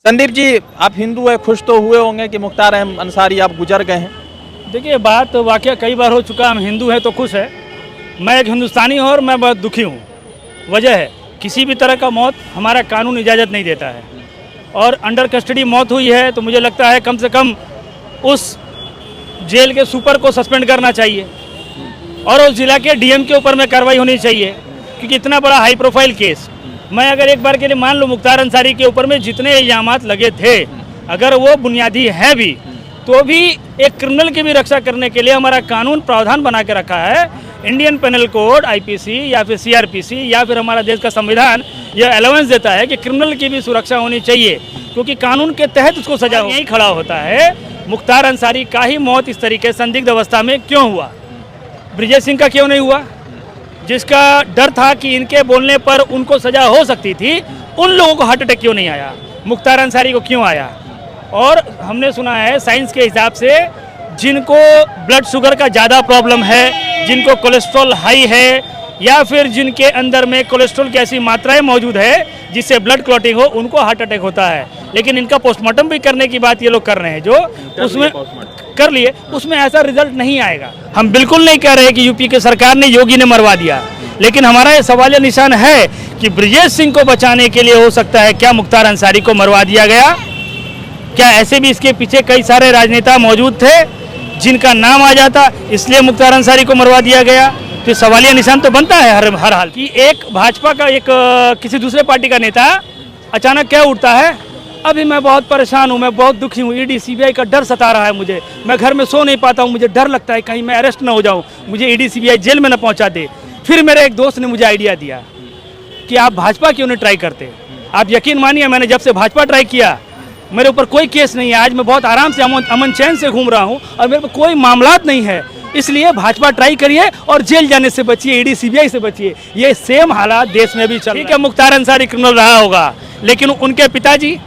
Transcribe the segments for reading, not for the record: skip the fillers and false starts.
संदीप जी, आप हिंदू है, खुश तो हुए होंगे कि मुख्तार अंसारी आप गुजर गए हैं। देखिए, बात वाकया कई बार हो चुका, हम हिंदू हैं तो खुश है। मैं एक हिंदुस्तानी हूँ और मैं बहुत दुखी हूँ। वजह है किसी भी तरह का मौत हमारा कानून इजाज़त नहीं देता है, और अंडर कस्टडी मौत हुई है तो मुझे लगता है कम से कम उस जेल के सुपर को सस्पेंड करना चाहिए और उस जिला के डीएम के ऊपर में कार्रवाई होनी चाहिए, क्योंकि इतना बड़ा हाई प्रोफाइल केस। मैं अगर एक बार के लिए मान लो मुख्तार अंसारी के ऊपर में जितने इल्जामात लगे थे, अगर वो बुनियादी है भी, तो भी एक क्रिमिनल की भी रक्षा करने के लिए हमारा कानून प्रावधान बना के रखा है। इंडियन पेनल कोड, आईपीसी या फिर सीआरपीसी या फिर हमारा देश का संविधान यह अलाउंस देता है कि क्रिमिनल की भी सुरक्षा होनी चाहिए, क्योंकि कानून के तहत उसको सजा यही खड़ा होता है। मुख्तार अंसारी का ही मौत इस तरीके संदिग्ध अवस्था में क्यों हुआ, ब्रिजेश सिंह का क्यों नहीं हुआ, जिसका डर था कि इनके बोलने पर उनको सजा हो सकती थी, उन लोगों को हार्ट अटैक क्यों नहीं आया, मुख्तार अंसारी को क्यों आया। और हमने सुना है साइंस के हिसाब से जिनको ब्लड शुगर का ज़्यादा प्रॉब्लम है, जिनको कोलेस्ट्रॉल हाई है, या फिर जिनके अंदर में कोलेस्ट्रॉल की ऐसी मात्राएं मौजूद है जिससे ब्लड क्लॉटिंग हो, उनको हार्ट अटैक होता है। लेकिन इनका पोस्टमार्टम भी करने की बात ये लोग कर रहे हैं, जो उसमें कर लिए, उसमें ऐसा रिजल्ट नहीं आएगा। हम बिल्कुल नहीं कह रहे कि यूपी की सरकार ने योगी ने मरवा दिया, लेकिन हमारा ये सवालिया निशान है कि ब्रिजेश सिंह को बचाने के लिए हो सकता है क्या मुख्तार अंसारी को मरवा दिया गया। क्या ऐसे भी इसके पीछे कई सारे राजनेता मौजूद थे जिनका नाम आ जाता, इसलिए मुख्तार अंसारी को मरवा दिया गया। तो सवालिया निशान तो बनता है हर हाल कि एक भाजपा का एक किसी दूसरे पार्टी का नेता अचानक क्या उठता है, अभी मैं बहुत परेशान हूँ, मैं बहुत दुखी हूँ, ईडी सीबीआई का डर सता रहा है मुझे, मैं घर में सो नहीं पाता हूँ, मुझे डर लगता है कहीं मैं अरेस्ट ना हो जाऊँ, मुझे ईडी सीबीआई जेल में ना पहुँचा दे। फिर मेरे एक दोस्त ने मुझे आइडिया दिया कि आप भाजपा क्यों नहीं ट्राई करते। आप यकीन मानिए, मैंने जब से भाजपा ट्राई किया मेरे ऊपर कोई केस नहीं है। आज मैं बहुत आराम से अमन चैन से घूम रहा हूँ और मेरे पर कोई मामलात नहीं है। इसलिए भाजपा ट्राई करिए और जेल जाने से बचिए, ईडी सीबीआई से बचिए। ये सेम हालात देश में भी चल रहा है। ठीक है, मुख्तार अंसारी क्रिमिनल रहा होगा, लेकिन उनके पिताजी,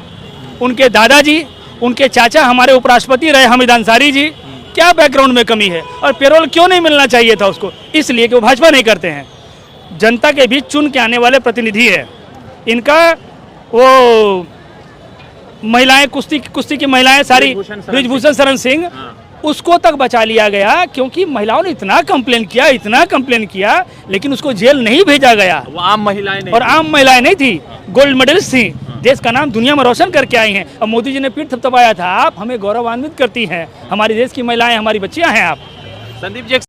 उनके दादाजी, उनके चाचा हमारे उपराष्ट्रपति रहे हामिद अंसारी जी, क्या बैकग्राउंड में कमी है और पेरोल क्यों नहीं मिलना चाहिए था उसको, इसलिए कि वो भाजपा नहीं करते हैं। जनता के बीच चुन के आने वाले प्रतिनिधि है। इनका वो महिलाएं, कुश्ती की महिलाएं सारी, ब्रिजभूषण शरण सिंह, उसको तक बचा लिया गया क्योंकि महिलाओं ने इतना कंप्लेन किया, लेकिन उसको जेल नहीं भेजा गया। वो आम महिलाएं नहीं, और आम महिलाएं नहीं थी, गोल्ड मेडलिस्ट थी, देश का नाम दुनिया में रोशन करके आई हैं। अब मोदी जी ने पीठ थपथपाया था, आप हमें गौरवान्वित करती हैं, हमारी देश की महिलाएं हमारी बच्चियां हैं आप। संदीप जी,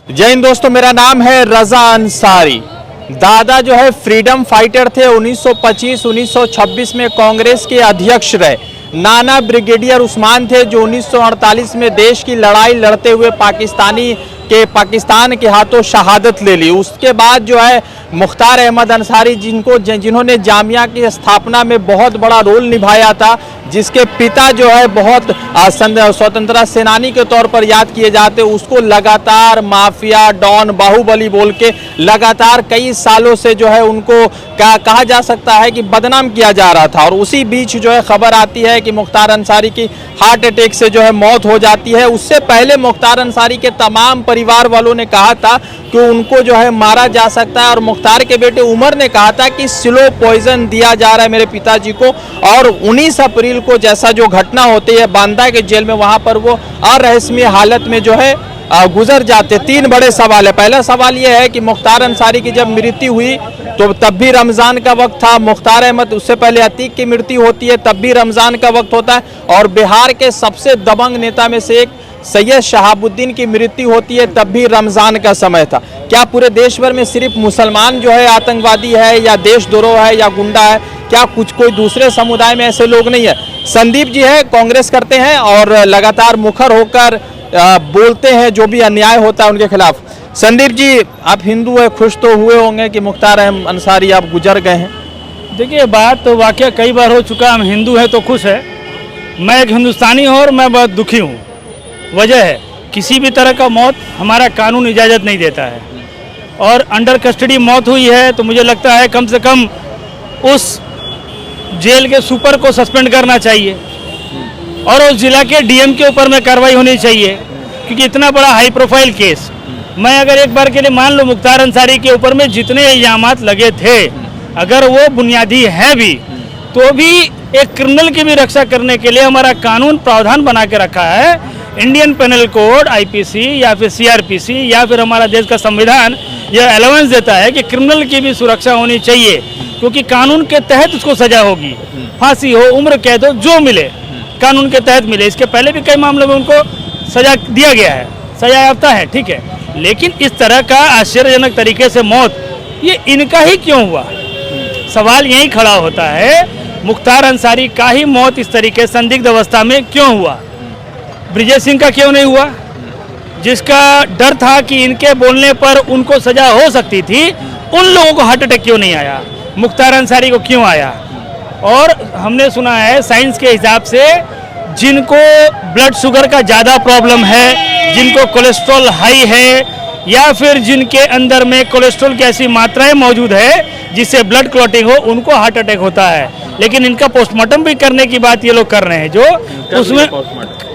जय हिंद दोस्तों, मेरा नाम है रजा अंसारी। दादा जो है फ्रीडम फाइटर थे, 1925-1926 में कांग्रेस के अध्यक्ष रहे। नाना ब्रिगेडियर उस्मान थे जो 1948 में देश की लड़ाई लड़ते हुए पाकिस्तान के हाथों शहादत ले ली। उसके बाद जो है मुख्तार अहमद अंसारी, जिन्होंने जामिया की स्थापना में बहुत बड़ा रोल निभाया था, जिसके पिता जो है बहुत स्वतंत्रता सेनानी के तौर पर याद किए जाते, उसको लगातार माफिया, डॉन, बाहुबली बोल के लगातार कई सालों से जो है उनको कहा जा सकता है कि बदनाम किया जा रहा था। और उसी बीच जो है खबर आती है कि मुख्तार अंसारी की हार्ट अटैक से जो है मौत हो जाती है। उससे पहले मुख्तार अंसारी के तमाम परिवार वालों ने कहा था कि उनको जो है मारा जा सकता है, और मुख्तार के बेटे उमर ने कहा था कि स्लो पॉइजन दिया जा रहा है मेरे पिताजी को। और 19 अप्रैल को जैसा जो घटना होती है बांदा के जेल में, वहां पर वो अरहस्यमय हालत में जो है गुजर जाते। 3 बड़े सवाल है। पहला सवाल यह है कि मुख्तार अंसारी की जब मृत्यु हुई तो तब भी रमज़ान का वक्त था। मुख्तार अहमद, उससे पहले अतीक की मृत्यु होती है, तब भी रमज़ान का वक्त होता है। और बिहार के सबसे दबंग नेता में से एक सैयद शहाबुद्दीन की मृत्यु होती है, तब भी रमज़ान का समय था। क्या पूरे देश भर में सिर्फ मुसलमान जो है आतंकवादी है या देशद्रोह है या गुंडा है? क्या कोई दूसरे समुदाय में ऐसे लोग नहीं है? संदीप जी है, कांग्रेस करते हैं और लगातार मुखर होकर बोलते हैं जो भी अन्याय होता है उनके खिलाफ। संदीप जी, आप हिंदू है, खुश तो हुए होंगे कि मुख्तार अंसारी आप गुजर गए हैं। देखिए, बात तो वाकया कई बार हो चुका, हम हिंदू हैं तो खुश है। मैं एक हिंदुस्तानी हूँ और मैं बहुत दुखी हूँ। वजह है किसी भी तरह का मौत हमारा कानून इजाज़त नहीं देता है, और अंडर कस्टडी मौत हुई है तो मुझे लगता है कम से कम उस जेल के सुपर को सस्पेंड करना चाहिए और उस जिला के डीएम के ऊपर में कार्रवाई होनी चाहिए, क्योंकि इतना बड़ा हाई प्रोफाइल केस। मैं अगर एक बार के लिए मान लो मुख्तार अंसारी के ऊपर में जितने इल्जामात लगे थे, अगर वो बुनियादी है भी तो भी एक क्रिमिनल की भी रक्षा करने के लिए हमारा कानून प्रावधान बना के रखा है। इंडियन पेनल कोड आईपीसी या फिर सीआरपीसी या फिर हमारा देश का संविधान यह अलाउंस देता है कि क्रिमिनल की भी सुरक्षा होनी चाहिए, क्योंकि कानून के तहत उसको सजा होगी, फांसी हो, उम्र कैद हो, जो मिले कानून के तहत मिले। इसके पहले भी कई मामलों में उनको सजा दिया गया है, सजा याफ्ता है, ठीक है, लेकिन इस तरह का आश्चर्यजनक तरीके से मौत ये इनका ही क्यों हुआ? सवाल यही खड़ा होता है, मुख्तार अंसारी का ही मौत इस तरीके संदिग्ध अवस्था में क्यों हुआ? ब्रिजेश सिंह का क्यों नहीं हुआ? जिसका डर था कि इनके बोलने पर उनको सजा हो सकती थी, उन लोगों को हार्ट अटैक क्यों नहीं आया? मुख्तार अंसारी को क्यों आया? और हमने सुना है साइंस के हिसाब से जिनको ब्लड शुगर का ज़्यादा प्रॉब्लम है, जिनको कोलेस्ट्रॉल हाई है, या फिर जिनके अंदर में कोलेस्ट्रॉल की ऐसी मात्राएं मौजूद है जिससे ब्लड क्लॉटिंग हो, उनको हार्ट अटैक होता है। लेकिन इनका पोस्टमार्टम भी करने की बात ये लोग कर रहे हैं, जो उसमें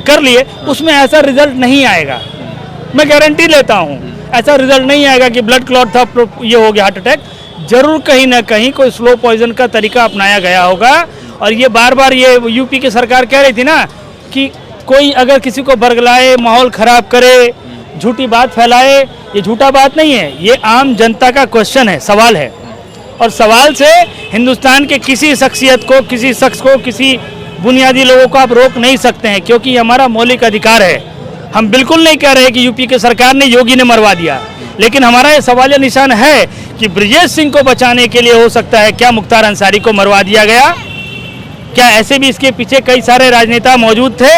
कर लिए, उसमें ऐसा रिजल्ट नहीं आएगा। मैं गारंटी लेता हूँ ऐसा रिजल्ट नहीं आएगा कि ब्लड क्लॉट था ये हो गया हार्ट अटैक। जरूर कहीं ना कहीं कोई स्लो पॉइजन का तरीका अपनाया गया होगा। और ये बार बार ये यूपी की सरकार कह रही थी ना कि कोई अगर किसी को बरगलाए, माहौल खराब करे, झूठी बात फैलाए, ये झूठा बात नहीं है, ये आम जनता का क्वेश्चन है, सवाल है। और सवाल से हिंदुस्तान के किसी शख्सियत को, किसी शख्स को, किसी बुनियादी लोगों को आप रोक नहीं सकते हैं, क्योंकि ये हमारा मौलिक अधिकार है। हम बिल्कुल नहीं कह रहे कि यूपी की सरकार ने योगी ने मरवा दिया, लेकिन हमारा ये सवालिया निशान है कि ब्रिजेश सिंह को बचाने के लिए हो सकता है क्या मुख्तार अंसारी को मरवा दिया गया? क्या ऐसे भी इसके पीछे कई सारे राजनेता मौजूद थे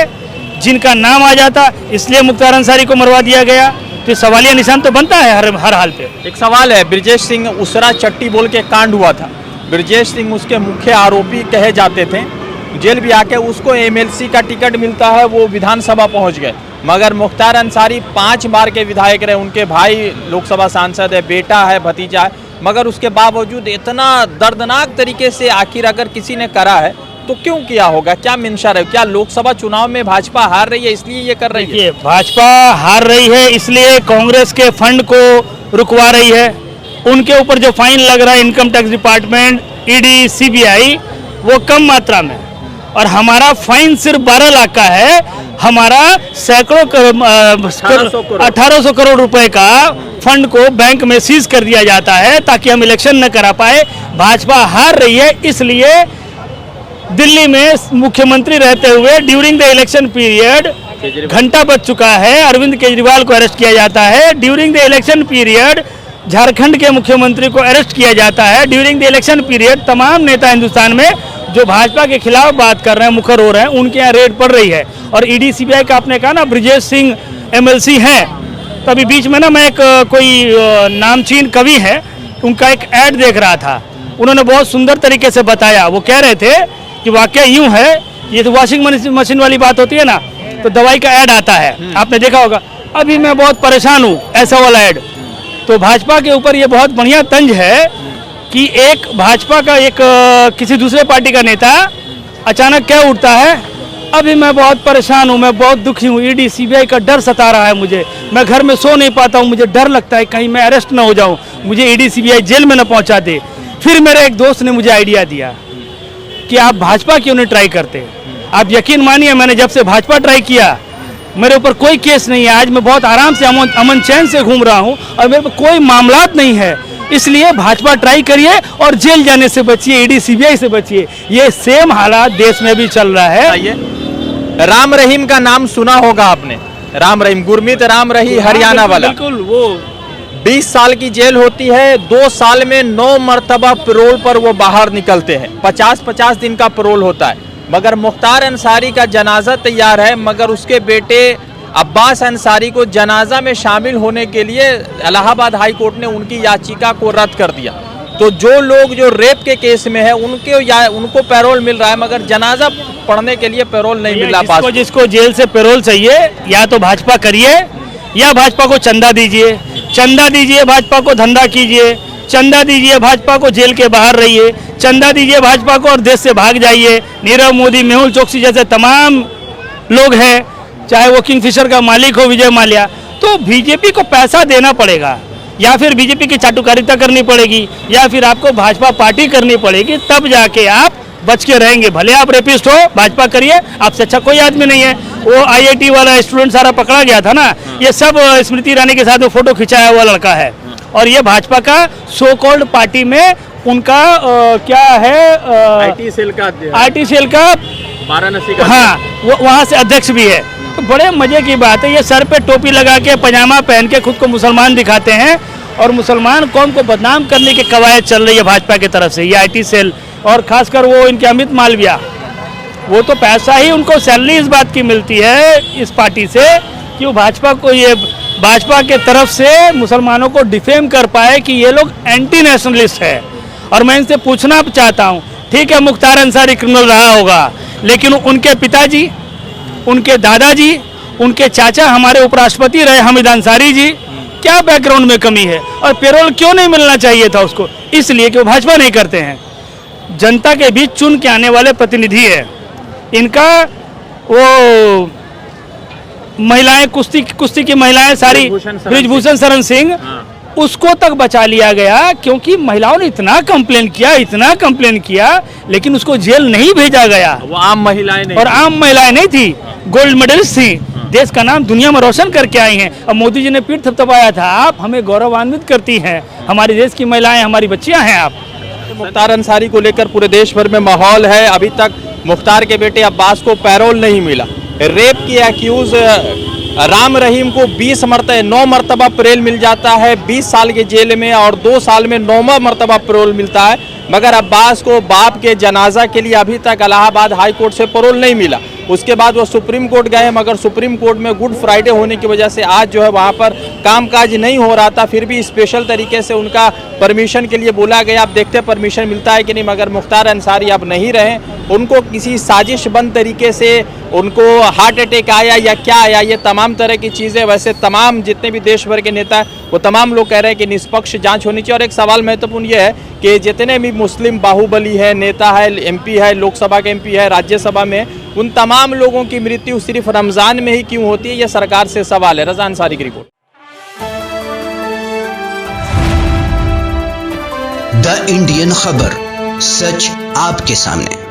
जिनका नाम आ जाता, इसलिए मुख्तार अंसारी को मरवा दिया गया? तो सवालिया निशान तो बनता है हर हाल पे। एक सवाल है, ब्रिजेश सिंह उसरा चट्टी बोल के कांड हुआ था, ब्रिजेश सिंह उसके मुख्य आरोपी कहे जाते थे, जेल भी आके उसको एमएलसी का टिकट मिलता है, वो विधानसभा पहुंच गए। मगर मुख्तार अंसारी 5 बार के विधायक रहे, उनके भाई लोकसभा सांसद है, बेटा है, भतीजा है, मगर उसके बावजूद इतना दर्दनाक तरीके से आखिर अगर किसी ने करा है तो क्यों किया होगा? क्या मंशा है? क्या लोकसभा चुनाव में भाजपा हार रही है इसलिए ये कर रही है? भाजपा हार रही है इसलिए कांग्रेस के फंड को रुकवा रही है। उनके ऊपर जो फाइन लग रहा है income tax department, ED, CBI, वो कम मात्रा में, और हमारा फाइन सिर्फ 12 लाख का है। हमारा सैकड़ों 1800 करोड़ रुपए का फंड को बैंक में सीज कर दिया जाता है ताकि हम इलेक्शन न करा पाए। भाजपा हार रही है इसलिए दिल्ली में मुख्यमंत्री रहते हुए ड्यूरिंग द इलेक्शन पीरियड घंटा बज चुका है, अरविंद केजरीवाल को अरेस्ट किया जाता है। During the election period Jharkhand के मुख्यमंत्री को अरेस्ट किया जाता है। ड्यूरिंग द इलेक्शन पीरियड तमाम नेता हिंदुस्तान में जो भाजपा के खिलाफ बात कर रहे हैं, मुखर हो रहे हैं, उनके यहाँ रेड पड़ रही है। और ईडी सीबीआई का आपने कहा ना, ब्रिजेश सिंह एमएलसी हैं, तो अभी बीच में ना मैं एक कोई नामचीन कवि है, उनका एक ऐड देख रहा था, उन्होंने बहुत सुंदर तरीके से बताया। वो कह रहे थे कि वाकया यूं है, ये तो वॉशिंग मशीन वाली बात होती है ना, तो दवाई का ऐड आता है, आपने देखा होगा, अभी मैं बहुत परेशान हूँ, ऐसा वाला ऐड। तो भाजपा के ऊपर ये बहुत बढ़िया तंज है कि एक भाजपा का एक किसी दूसरे पार्टी का नेता अचानक क्या उठता है, अभी मैं बहुत परेशान हूँ, मैं बहुत दुखी हूँ, ईडी सीबीआई का डर सता रहा है मुझे, मैं घर में सो नहीं पाता हूँ, मुझे डर लगता है कहीं मैं अरेस्ट ना हो जाऊँ, मुझे ईडी सीबीआई जेल में ना पहुँचा दे। फिर मेरे एक दोस्त ने मुझे आइडिया दिया कि आप भाजपा क्यों नहीं ट्राई करते। आप यकीन मानिए, मैंने जब से भाजपा ट्राई किया मेरे ऊपर कोई केस नहीं है, आज मैं बहुत आराम से अमन चैन से घूम रहा हूँ और मेरे पर कोई मामलात नहीं है। इसलिए भाजपा ट्राई करिए और जेल जाने से बचिए, ईडी सीबीआई से बचिए। ये सेम हालात देश में भी चल रहा है। राम रहीम का नाम सुना होगा आपने, राम रहीम, गुरमीत राम रही, हरियाणा वाला। बिल्कुल, वो 20 साल की जेल होती है, 2 साल में 9 मरतबा पैरोल पर वो बाहर निकलते हैं, 50-50 दिन का पैरोल होता है। मगर मुख्तार अंसारी का जनाजा तैयार है, मगर उसके बेटे अब्बास अंसारी को जनाजा में शामिल होने के लिए इलाहाबाद हाई कोर्ट ने उनकी याचिका को रद्द कर दिया। तो जो लोग जो रेप के केस में है उनको पैरोल मिल रहा है, मगर जनाजा पढ़ने के लिए पैरोल नहीं मिल रहा। जिसको जेल से पैरोल चाहिए, या तो भाजपा करिए या भाजपा को चंदा दीजिए, चंदा दीजिए भाजपा को, धंधा कीजिए, चंदा दीजिए भाजपा को, जेल के बाहर रहिए, चंदा दीजिए भाजपा को और देश से भाग जाइए। नीरव मोदी, मेहुल चोकसी जैसे तमाम लोग हैं, चाहे वो किंगफिशर का मालिक हो विजय माल्या, तो बीजेपी को पैसा देना पड़ेगा। या फिर बीजेपी की चाटुकारिता करनी पड़ेगी, या फिर आपको भाजपा पार्टी करनी पड़ेगी, तब जाके आप बच के रहेंगे। भले आप रेपिस्ट हो, भाजपा करिए, आपसे अच्छा कोई आदमी नहीं है। वो IIT वाला स्टूडेंट सारा पकड़ा गया था ना, ये सब स्मृति ईरानी के साथ में फोटो खिंचाया हुआ लड़का है। और ये भाजपा का सो कॉल्ड पार्टी में उनका क्या है, IT सेल का वाराणसी का, हाँ, वो वहाँ से अध्यक्ष भी है। तो बड़े मजे की बात है, ये सर पे टोपी लगा के पजामा पहन के खुद को मुसलमान दिखाते हैं, और मुसलमान कौम को बदनाम करने की कवायद चल रही है भाजपा की तरफ से, ये IT सेल। और खासकर वो इनके अमित मालविया, वो तो पैसा ही उनको सैलरी इस बात की मिलती है इस पार्टी से कि वो भाजपा के तरफ से मुसलमानों को डिफेम कर पाए कि ये लोग एंटी नेशनलिस्ट है। और मैं इनसे पूछना चाहता हूँ, ठीक है मुख्तार अंसारी क्रिमिनल रहा होगा, लेकिन उनके पिताजी, उनके दादाजी, उनके चाचा हमारे उपराष्ट्रपति रहे हामिद अंसारी जी, क्या बैकग्राउंड में कमी है? और पेरोल क्यों नहीं मिलना चाहिए था उसको? इसलिए कि वो भाजपा नहीं करते हैं, जनता के बीच चुन के आने वाले प्रतिनिधि है। इनका वो महिलाएं, कुश्ती की महिलाएं सारी, ब्रिजभूषण शरण सिंह, उसको तक बचा लिया गया क्योंकि महिलाओं ने इतना कंप्लेन किया, लेकिन उसको जेल नहीं भेजा गया। वो आम महिलाएं नहीं, और आम महिलाएं नहीं थी, गोल्ड मेडलिस्ट थी, देश का नाम दुनिया में रोशन करके आई हैं। अब मोदी जी ने पीठ थपथपाया था, आप हमें गौरवान्वित करती हैं, हमारे देश की महिलाएं हमारी बच्चियां हैं आप। मुख्तार अंसारी को लेकर पूरे देश भर में माहौल है। अभी तक मुख्तार के बेटे अब्बास को पैरोल नहीं मिला। रेप के अक्यूज राम रहीम को 9 मरतबा पैरोल मिल जाता है 20 साल के जेल में, और 2 साल में 9वां मरतबा पैरोल मिलता है। मगर अब्बास को बाप के जनाजा के लिए अभी तक इलाहाबाद हाई कोर्ट से पैरोल नहीं मिला। उसके बाद वो सुप्रीम कोर्ट गए, मगर सुप्रीम कोर्ट में गुड फ्राइडे होने की वजह से आज जो है वहाँ पर कामकाज नहीं हो रहा था। फिर भी स्पेशल तरीके से उनका परमिशन के लिए बोला गया। आप देखते हैं परमिशन मिलता है कि नहीं। मगर मुख्तार अंसारी अब नहीं रहे, उनको किसी साजिशबंद तरीके से उनको हार्ट अटैक आया या क्या आया, ये तमाम तरह की चीज़ें। वैसे तमाम जितने भी देश भर के नेता हैं वो तमाम लोग कह रहे हैं कि निष्पक्ष जांच होनी चाहिए। और एक सवाल महत्वपूर्ण ये है कि जितने भी मुस्लिम बाहुबली है, नेता है, MP है, लोकसभा के MP है, राज्यसभा में, उन तमाम लोगों की मृत्यु सिर्फ रमज़ान में ही क्यों होती है, ये सरकार से सवाल है। रज़ा अंसारी की रिपोर्ट। द इंडियन खबर, सच आपके सामने।